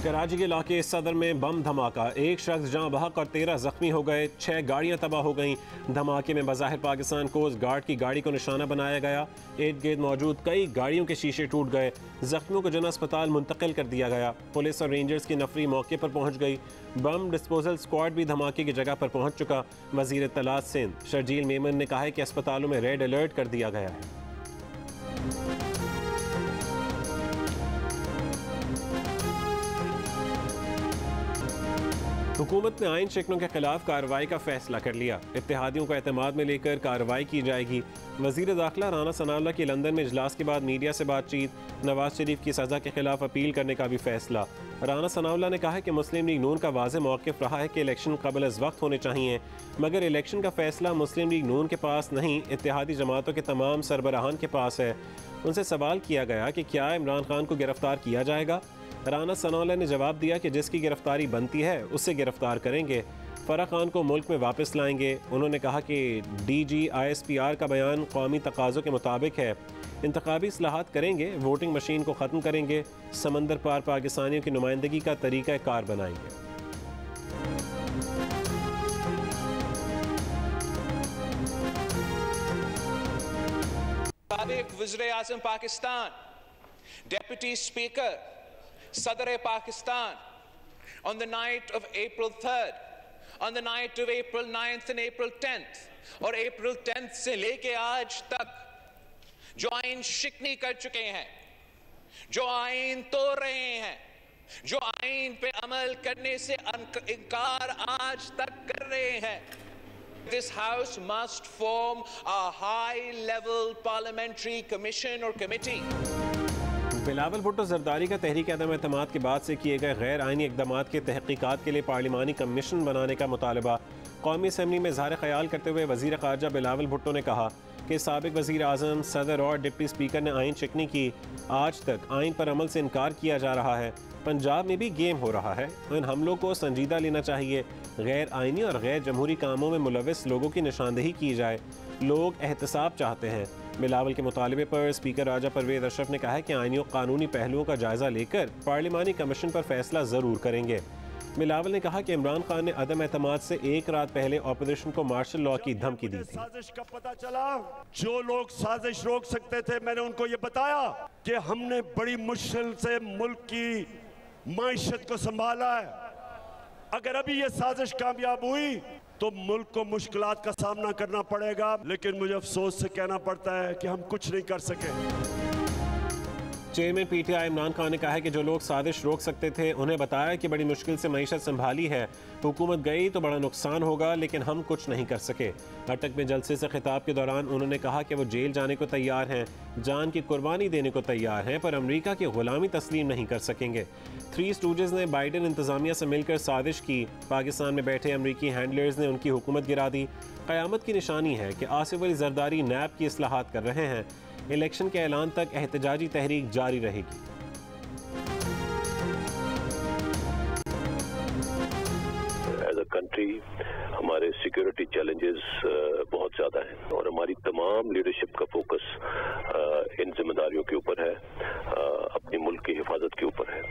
कराची के इलाके सदर में बम धमाका, एक शख्स जहां बहक और 13 जख्मी हो गए, 6 गाड़ियां तबाह हो गईं। धमाके में बज़ाहिर पाकिस्तान कोस्ट गार्ड की गाड़ी को निशाना बनाया गया। इर्द गिर्द मौजूद कई गाड़ियों के शीशे टूट गए। जख्मियों को जना अस्पताल मुंतकिल कर दिया गया। पुलिस और रेंजर्स की नफरी मौके पर पहुंच गई। बम डिस्पोजल स्क्वाड भी धमाके की जगह पर पहुंच चुका। वजीर इत्तलात सिंध शर्जील मेमन ने कहा है कि अस्पतालों में रेड अलर्ट कर दिया गया है। हुकूमत ने आइन शिकनों के खिलाफ कार्रवाई का फैसला कर लिया। इत्तेहादियों को एतमाद में लेकर कार्रवाई की जाएगी। वजीर दाखिला राना सनाउल्लाह की लंदन में इजलास के बाद मीडिया से बातचीत। नवाज शरीफ की सज़ा के खिलाफ अपील करने का भी फैसला। राना सनाउल्लाह ने कहा है कि मुस्लिम लीग नून का वाज़ेह मौक़िफ़ रहा है कि इलेक्शन क़ब्ल अज़ वक्त होने चाहिए, मगर इलेक्शन का फैसला मुस्लिम लीग नून के पास नहीं, इत्तेहादी जमातों के तमाम सरबराहान के पास है। उनसे सवाल किया गया कि क्या इमरान खान को गिरफ्तार किया जाएगा। राना सनाउल्लाह ने जवाब दिया कि जिसकी गिरफ्तारी बनती है उससे गिरफ्तार करेंगे। फ़रा खान को मुल्क में वापस लाएंगे। उन्होंने कहा कि DGISPR का बयान कौमी तकाज़ों के मुताबिक है। इंतखाबी इस्लाहात करेंगे, वोटिंग मशीन को ख़त्म करेंगे, समंदर पार पाकिस्तानियों की नुमाइंदगी का तरीक़ा कार बनाएंगे। साबिक़ वज़ीर-ए-आज़म Pakistan, deputy speaker Sadr Pakistan, on the night of April 3rd, on the night of April 9th and April 10th, और April 10th से लेके आज तक जो आइन शिकनी कर चुके हैं, जो आइन तोड़ रहे हैं, जो आइन पे अमल करने से इनकार आज तक कर रहे हैं, This House must form a high-level parliamentary commission or committee. Bilawal Bhutto Zardari का तहरीक अदम एतमाद के बाद से किए गए गैर आइनी इक़दामात के तहक़ीक़ात के लिए पार्लिमानी कमीशन बनाने का मुतालबा। कौमी असम्बली में इज़हार ख़याल करते हुए वज़ीर ख़ारजा बिलावल भुट्टो ने कहा कि साबिक़ वज़ीर आज़म, सदर और डिप्टी स्पीकर ने आइन शिकनी की। आज तक आइन पर अमल से इनकार किया जा रहा है। पंजाब में भी गेम हो रहा है। इन हमलों को संजीदा लेना चाहिए। गैर आइनी और गैर जमहूरी कामों में मुलविस लोगों की निशानदेही की जाए। लोग एहतसाब चाहते हैं। बिलावल के मुतालबे पर स्पीकर राजा परवेज़ अशरफ ने कहा है कि आइनी और कानूनी पहलुओं का जायजा लेकर पार्लिमानी कमीशन पर फैसला ज़रूर करेंगे। बिलावल ने कहा कि इमरान खान ने अदम एतमाद से एक रात पहले ऑपोजिशन को मार्शल लॉ की धमकी दी थी। साजिश का पता चला, जो लोग साजिश रोक सकते थे, मैंने उनको ये बताया कि हमने बड़ी मुश्किल से मुल्क की माइशत को संभाला है। अगर अभी ये साजिश कामयाब हुई तो मुल्क को मुश्किलात का सामना करना पड़ेगा, लेकिन मुझे अफसोस से कहना पड़ता है कि हम कुछ नहीं कर सके। चेयरमैन PTI इमरान खान ने कहा है कि जो लोग साजिश रोक सकते थे उन्हें बताया कि बड़ी मुश्किल से मईशत संभाली है, हुकूमत गई तो बड़ा नुकसान होगा, लेकिन हम कुछ नहीं कर सके। अटक में जलसे से खिताब के दौरान उन्होंने कहा कि वो जेल जाने को तैयार हैं, जान की कुर्बानी देने को तैयार हैं, पर अमरीका की गुलामी तस्लीम नहीं कर सकेंगे। 3 स्टूडेंट्स ने बाइडन इंतजामिया से मिलकर साजिश की। पाकिस्तान में बैठे अमरीकी हैंडलर्स ने उनकी हुकूमत गिरा दी। क़यामत की निशानी है कि आसिफ अली जरदारी नैब की इस्लाहात कर रहे हैं। इलेक्शन के ऐलान तक एहतजाजी तहरीक जारी रहेगी। एज अ कंट्री हमारे सिक्योरिटी चैलेंजेस बहुत ज़्यादा हैं और हमारी तमाम लीडरशिप का फोकस इन जिम्मेदारियों के ऊपर है, अपनी मुल्क की हिफाजत के ऊपर है।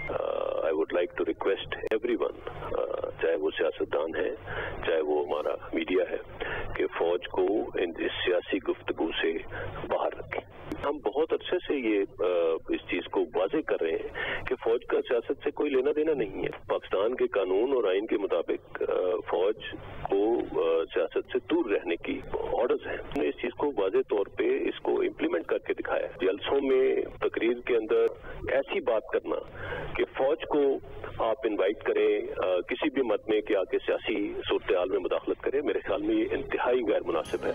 I would like to request everyone, चाहे वो सियासतदान है, चाहे वो हमारा मीडिया है, कि फौज को इस सियासी गुफ्तगू से बाहर रखें। हम बहुत अच्छे से ये इस चीज को वाज़ेह कर रहे हैं कि फौज का सियासत से कोई लेना देना नहीं है। पाकिस्तान के कानून और आइन के मुताबिक फौज को सियासत से दूर रहने की ऑर्डर्स हैं। हमने इस चीज को वाज़ेह तौर पे इसको इम्प्लीमेंट करके दिखाया है। जलसों में, तकरीर के अंदर ऐसी बात करना कि फौज को आप इनवाइट करें किसी भी मत में कि आके सियासी सूरत-ए-हाल में मुदाखलत करें, मेरे ख्याल में ये इंतहाई गैर मुनासिब है।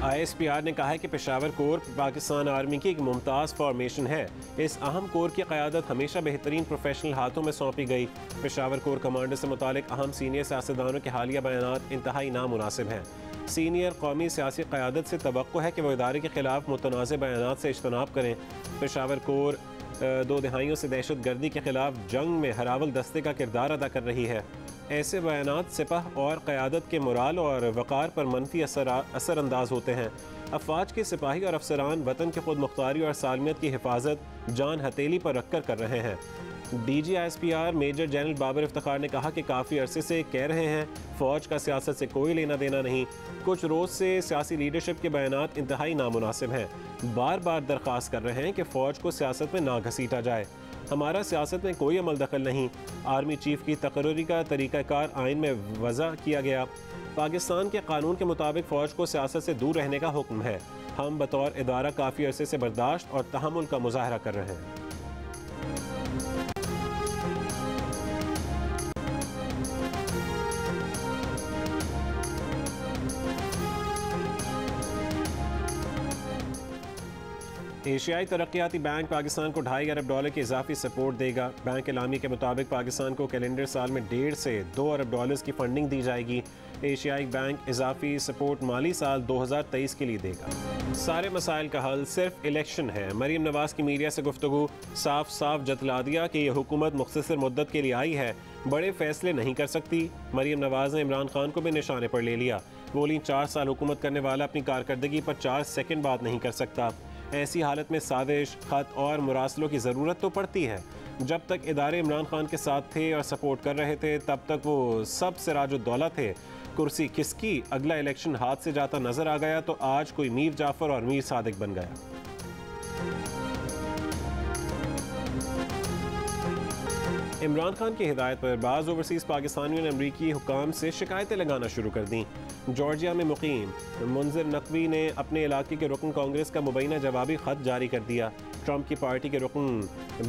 ISPR ने कहा है कि पेशावर कोर पाकिस्तान आर्मी की एक मुमताज़ फॉर्मेशन है। इस अहम कोर की क़यादत हमेशा बेहतरीन प्रोफेशनल हाथों में सौंपी गई। पेशावर कोर कमांडर से मुतालिक अहम सीनियर सियासतदानों के हालिया बयानात इंतहाई नामुनासिब हैं। सीनियर कौमी सियासी क़यादत से तवक्को है कि वह इदारे के खिलाफ मुतनाज़ बयानात से इज्तनाब करें। पेशावर कोर 2 दहाइयों से दहशत गर्दी के खिलाफ जंग में हरावल दस्ते का किरदार अदा कर रही है। ऐसे बयानात सिपह और क़यादत के मोराल और वक़ार पर मनफी असर अंदाज होते हैं। अफवाज के सिपाही और अफसरान वतन की खुद मुख्तारी और सालमियत की हिफाजत जान हथेली पर रखकर कर रहे हैं। DGISPR major general Babar Iftikhar ने कहा कि काफ़ी अरसे से कह रहे हैं फ़ौज का सियासत से कोई लेना देना नहीं। कुछ रोज़ से सियासी लीडरशिप के बयानात इंतहाई नामुनासिब हैं। बार बार दरख्वास्त कर रहे हैं कि फ़ौज को सियासत में ना घसीटा जाए। हमारा सियासत में कोई अमल दखल नहीं। आर्मी चीफ की तकर्री का तरीक़ाकार आइन में वज़ा किया गया। पाकिस्तान के कानून के मुताबिक फ़ौज को सियासत से दूर रहने का हुक्म है। हम बतौर इदारा काफ़ी अरसे से बर्दाश्त और तहम्मुल का मुजाहरा कर रहे हैं। एशियाई तरक्याती बैंक पाकिस्तान को $2.5 अरब की इजाफी सपोर्ट देगा। बैंक एलामी के मुताबिक पाकिस्तान को कैलेंडर साल में $1.5 से $2 अरब की फंडिंग दी जाएगी। एशियाई बैंक इजाफी सपोर्ट माली साल 2023 के लिए देगा। सारे मसाइल का हल सिर्फ इलेक्शन है। मरीम नवाज की मीडिया से गुफ्तगू साफ साफ जतला दिया कि यह हुकूमत मुख्तसर मुद्दत के लिए आई है, बड़े फैसले नहीं कर सकती। मरीम नवाज ने इमरान खान को भी निशाने पर ले लिया। बोली 4 साल हुकूमत करने वाला अपनी कारकर्दगी पर 4 सेकंड बात नहीं कर सकता। ऐसी हालत में साजिश, खत और मुरासलों की ज़रूरत तो पड़ती है। जब तक इदारे इमरान खान के साथ थे और सपोर्ट कर रहे थे तब तक वो सब सिराजुद्दौला थे। कुर्सी किसकी अगला इलेक्शन हाथ से जाता नजर आ गया तो आज कोई मीर जाफर और मीर सादिक बन गया। इमरान खान की हिदायत पर बाज़ ओवरसीज़ पाकिस्तानियों ने अमरीकी हुकाम से शिकायतें लगाना शुरू कर दी। जॉर्जिया में मुकीम मुंजिर नकवी ने अपने इलाके के रुकन कांग्रेस का मुबैना जवाबी ख़त जारी कर दिया। ट्रंप की पार्टी के रुकन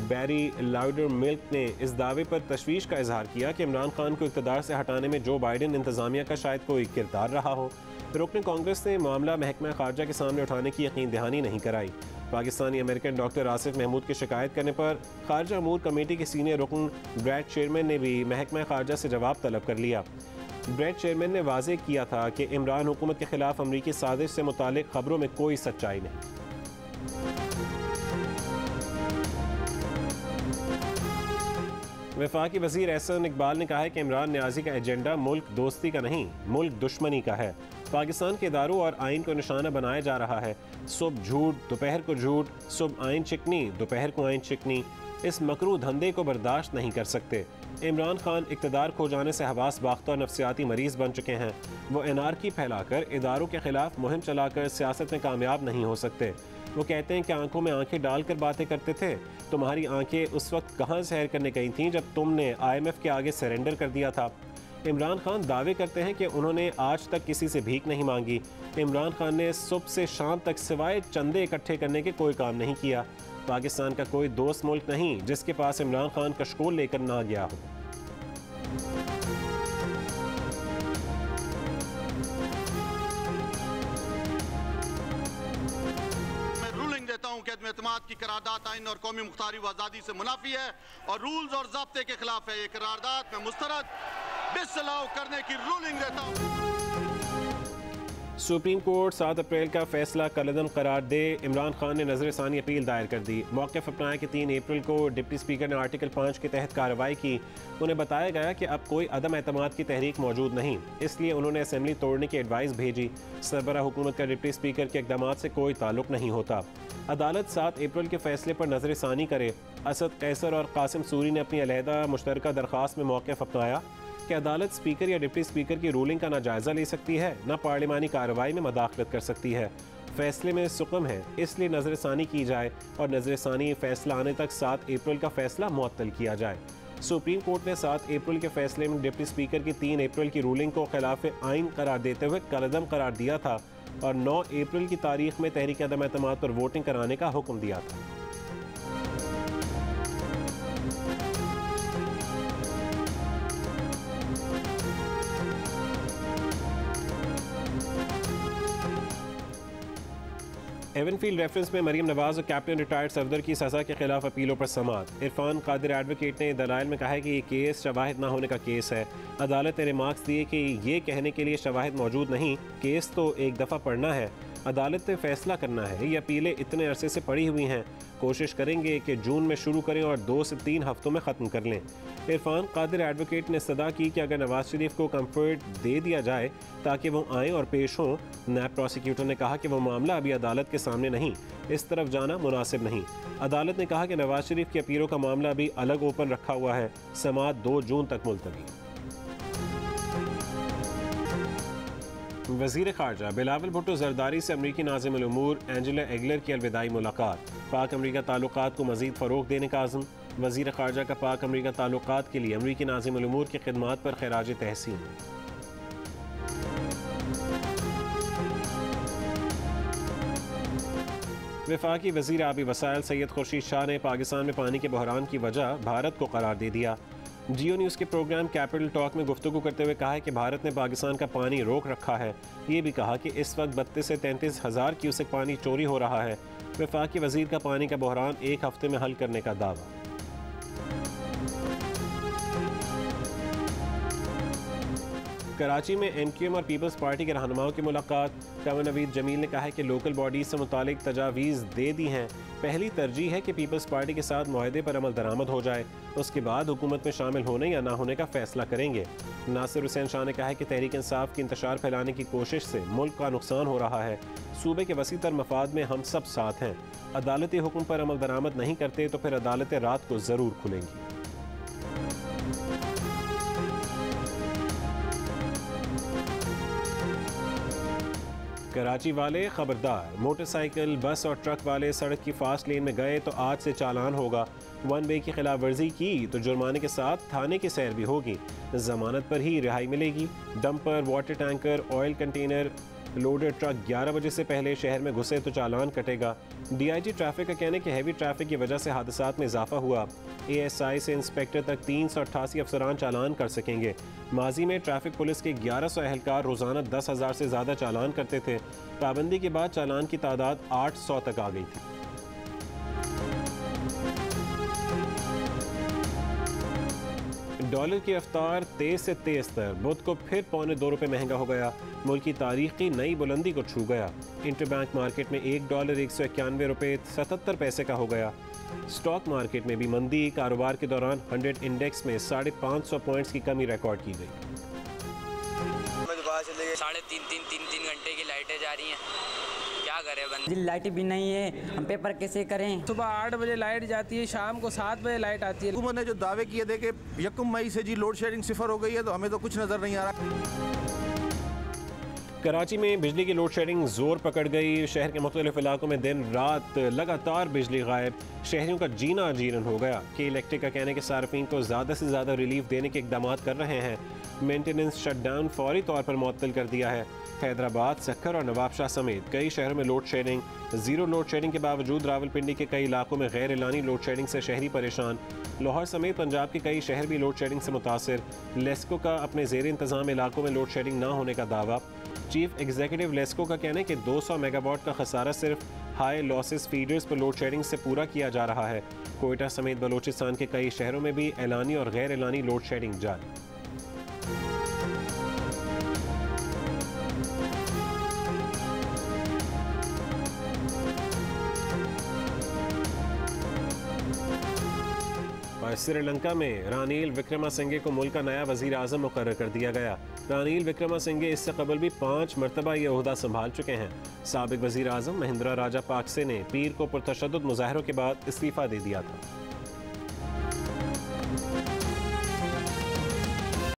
बैरी लाउडर मिल्क ने इस दावे पर तशवीश का इजहार किया कि इमरान खान को इक़्तिदार से हटाने में जो बाइडन इंतज़ामिया का शायद कोई किरदार रहा हो। रुकन कांग्रेस ने मामला महकमा खारजा के सामने उठाने की यकीन दहानी नहीं कराई। पाकिस्तानी अमेरिकन डॉक्टर आसिफ महमूद की शिकायत करने पर खारजा अमूर कमेटी के सीनियर रुकन ब्रैड चेयरमैन ने भी महकमा खारजा से जवाब तलब कर लिया। ब्रैड चेयरमैन ने वाज़ेह किया था कि इमरान हुकूमत के खिलाफ अमरीकी साजिश से मुतालिक खबरों में कोई सच्चाई नहीं। वफाकी वज़ीर एहसन इकबाल ने कहा है कि इमरान न्याजी का एजेंडा मुल्क दोस्ती का नहीं, मुल्क दुश्मनी का है। पाकिस्तान के इदारों और आइन को निशाना बनाया जा रहा है। सुबह झूठ, दोपहर को झूठ, सुबह आइन चिकनी, दोपहर को आइन चिकनी। इस मकरू धंधे को बर्दाश्त नहीं कर सकते। इमरान खान इक़्तिदार खो जाने से हवास बाख्ता और नफ्सियाती मरीज़ बन चुके हैं। वो एनार्की फैलाकर इदारों के खिलाफ मुहिम चलाकर सियासत में कामयाब नहीं हो सकते। वो कहते हैं कि आंखों में आंखें डालकर बातें करते थे। तुम्हारी आंखें उस वक्त कहाँ सैर करने गई थीं जब तुमने IMF के आगे सरेंडर कर दिया था। इमरान खान दावे करते हैं कि उन्होंने आज तक किसी से भीख नहीं मांगी। इमरान खान ने सुबह से शाम तक सिवाय चंदे इकट्ठे करने के कोई काम नहीं किया। पाकिस्तान का कोई दोस्त मुल्क नहीं जिसके पास इमरान खान कशकोल लेकर ना गया हो। एतमाद की करारदाद आइन और कौमी मुख्तारी व आज़ादी से मुनाफी है और रूल्स और ज़ाब्ते के खिलाफ है। ये करारदाद में मुस्तरद डिसअलाउ करने की रूलिंग देता हूँ। सुप्रीम कोर्ट 7 अप्रैल का फैसला कलअदम करार दे। इमरान खान ने नजरसानी अपील दायर कर दी। मौक़िफ़ अपनाया कि 3 अप्रैल को डिप्टी स्पीकर ने आर्टिकल 5 के तहत कार्रवाई की। उन्हें बताया गया कि अब कोई अदम एतमाद की तहरीक मौजूद नहीं, इसलिए उन्होंने असेंबली तोड़ने की एडवाइस भेजी। सरबराह हुकूमत का डिप्टी स्पीकर के इक़दामात से कोई ताल्लुक नहीं होता। अदालत 7 अप्रैल के फैसले पर नजरसानी करे। असद कैसर और कासिम सूरी ने अपनी अलहदा मुश्तरका दरख्वास्त में मौक़िफ़ अपनाया कि अदालत स्पीकर या डिप्टी स्पीकर की रूलिंग का ना जायज़ा ले सकती है, ना पार्लिमानी कार्रवाई में मदाखलत कर सकती है। फैसले में सुकम है, इसलिए नजरसानी की जाए और नजरसानी फैसला आने तक 7 अप्रैल का फैसला मुअत्तल किया जाए। सुप्रीम कोर्ट ने 7 अप्रैल के फैसले में डिप्टी स्पीकर की 3 अप्रैल की रूलिंग को खिलाफ आइन करार देते हुए कलअदम करार दिया था और 9 अप्रैल की तारीख में तहरीक अदम एतमाद पर वोटिंग कराने का हुक्म दिया था। एवनफील्ड रेफरेंस में मरीम नवाज और कैप्टन रिटायर्ड सफदर की सज़ा के खिलाफ अपीलों पर समाअत। इरफान कादिर एडवोकेट ने दलाइल में कहा है कि ये केस शवाहिद ना होने का केस है। अदालत ने रिमार्क्स दिए कि ये कहने के लिए शवाहिद मौजूद नहीं, केस तो एक दफ़ा पढ़ना है। अदालत ने फैसला करना है। ये अपीलें इतने अरसे से पड़ी हुई हैं, कोशिश करेंगे कि जून में शुरू करें और 2 से 3 हफ्तों में ख़त्म कर लें। इरफान कादिर एडवोकेट ने सदा की कि अगर नवाज शरीफ को कंफर्ट दे दिया जाए ताकि वो आएँ और पेश हों। नैब प्रोसिक्यूटर ने कहा कि वो मामला अभी अदालत के सामने नहीं, इस तरफ जाना मुनासिब नहीं। अदालत ने कहा कि नवाज शरीफ की अपीलों का मामला अभी अलग ओपन रखा हुआ है। समाअत 2 जून तक मुलतवी। वज़ीर ख़ारजा बिलावल भुट्टो ज़रदारी से अमरीकी नाज़िम उल उमूर एंजेला एगलर की अलविदाई मुलाकात। पाक अमरीका ताल्लुकात को मज़ीद फ़रोग़ देने का आज़म। वज़ीर ख़ारजा का पाक अमरीका ताल्लुकात के लिए अमरीकी नाज़िम उल उमूर की खिदमात पर ख़िराज तहसीन। वफाकी वज़ीर आबी वसाइल सैयद खुर्शीद शाह ने पाकिस्तान में पानी के बहरान की वजह भारत को करार दे दिया। जियो न्यूज़ के प्रोग्राम कैपिटल टॉक में गुफ्तगू करते हुए कहा है कि भारत ने पाकिस्तान का पानी रोक रखा है। ये भी कहा कि इस वक्त 32 से 33 हज़ार क्यूसेक पानी चोरी हो रहा है। वफाकी वज़ीर का पानी का बहरान 1 हफ्ते में हल करने का दावा। कराची में MQM और पीपल्स पार्टी के रहनुमाओं की मुलाकात। कंवर नवीद जमील ने कहा है कि लोकल बॉडीज से मुतालिक तजावीज़ दे दी हैं। पहली तरजीह है कि पीपल्स पार्टी के साथ मुआहदे पर अमल दरामद हो जाए, उसके बाद हुकूमत में शामिल होने या ना होने का फैसला करेंगे। नासिर हुसैन शाह ने कहा है कि तहरीक इंसाफ की इंतशार फैलाने की कोशिश से मुल्क का नुकसान हो रहा है। सूबे के वसी तर मफाद में हम सब साथ हैं। अदालती हुक्म पर अमल दरामद नहीं करते तो फिर अदालतें रात को ज़रूर खुलेंगी। कराची वाले खबरदार, मोटरसाइकिल, बस और ट्रक वाले सड़क की फास्ट लेन में गए तो आज से चालान होगा। 1 वे की खिलाफ वर्जी की तो जुर्माने के साथ थाने की सैर भी होगी। जमानत पर ही रिहाई मिलेगी। Dumper, water tanker, oil container, loaded truck 11 बजे से पहले शहर में घुसे तो चालान कटेगा। DIG ट्रैफिक का कहना है कि हैवी ट्रैफिक की वजह से हादसात में इजाफा हुआ। ASI से इंस्पेक्टर तक 388 अफसरान चालान कर सकेंगे। माजी में ट्रैफिक पुलिस के 1100 एहलकार रोज़ाना 10,000 से ज़्यादा चालान करते थे। पाबंदी के बाद चालान की तादाद 800 तक आ गई थी। डॉलर की रफ्तार तेज से तेज तर बुध को फिर $2.25 महंगा हो गया। मुल्क की तारीख की नई बुलंदी को छू गया। इंटरबैंक मार्केट में $1 $191.77 का हो गया। स्टॉक मार्केट में भी मंदी। कारोबार के दौरान 100 इंडेक्स में 550 पॉइंट्स की कमी रिकॉर्ड की गई। 3.5 घंटे की लाइटें जा रही हैं, क्या करें बंद। लाइटें भी नहीं है, हम पेपर कैसे करें। सुबह 8 बजे लाइट जाती है, शाम को 7 बजे लाइट आती है। हुकूमत ने जो दावे किए थे कि 1 मई से जी लोड शेडिंग 0 हो गई है, तो हमें तो कुछ नजर नहीं आ रहा। कराची में बिजली की लोड शेडिंग जोर पकड़ गई। शहर के मुख्तलिफ इलाकों में दिन रात लगातार बिजली गायब। शहरियों का जीना अजीरन हो गया। के इलेक्ट्रिक का कहना है कि सार्फिन को ज़्यादा से ज़्यादा रिलीफ देने के इकदाम कर रहे हैं। मेंटेनेंस शटडाउन फौरी तौर पर मुअत्तल कर दिया है। हैदराबाद, सक्खर और नवाबशाह समेत कई शहरों में load shedding. Zero load shedding के बावजूद रावलपिंडी के कई इलाकों में गैर एलानी लोड शेडिंग से शहरी परेशान। लाहौर समेत पंजाब के कई शहर भी लोड शेडिंग से मुतासर। लेस्को का अपने ज़ेर इंतज़ाम इलाकों में लोड शेडिंग ना होने का दावा। चीफ एग्जीक्यूटिव लेस्को का कहना है कि 200 मेगावाट का खसारा सिर्फ हाई लॉसेस फीडर्स पर लोड शेडिंग से पूरा किया जा रहा है। कोयटा समेत बलोचिस्तान के कई शहरों में भी एलानी और गैर एलानी लोड शेडिंग जारी। श्रीलंका में रानिल विक्रमासिंघे को मुल्क का नया वजीर आज़म मुकर्रर कर दिया गया। रानिल विक्रमासिंघे इससे कबल भी 5 मरतबा ये ओहदा संभाल चुके हैं। साबिक वजीर आज़म महिंद्रा राजा पाक्से ने पीर को पुरतशद्दुद मुजाहरों के बाद इस्तीफ़ा दे दिया था।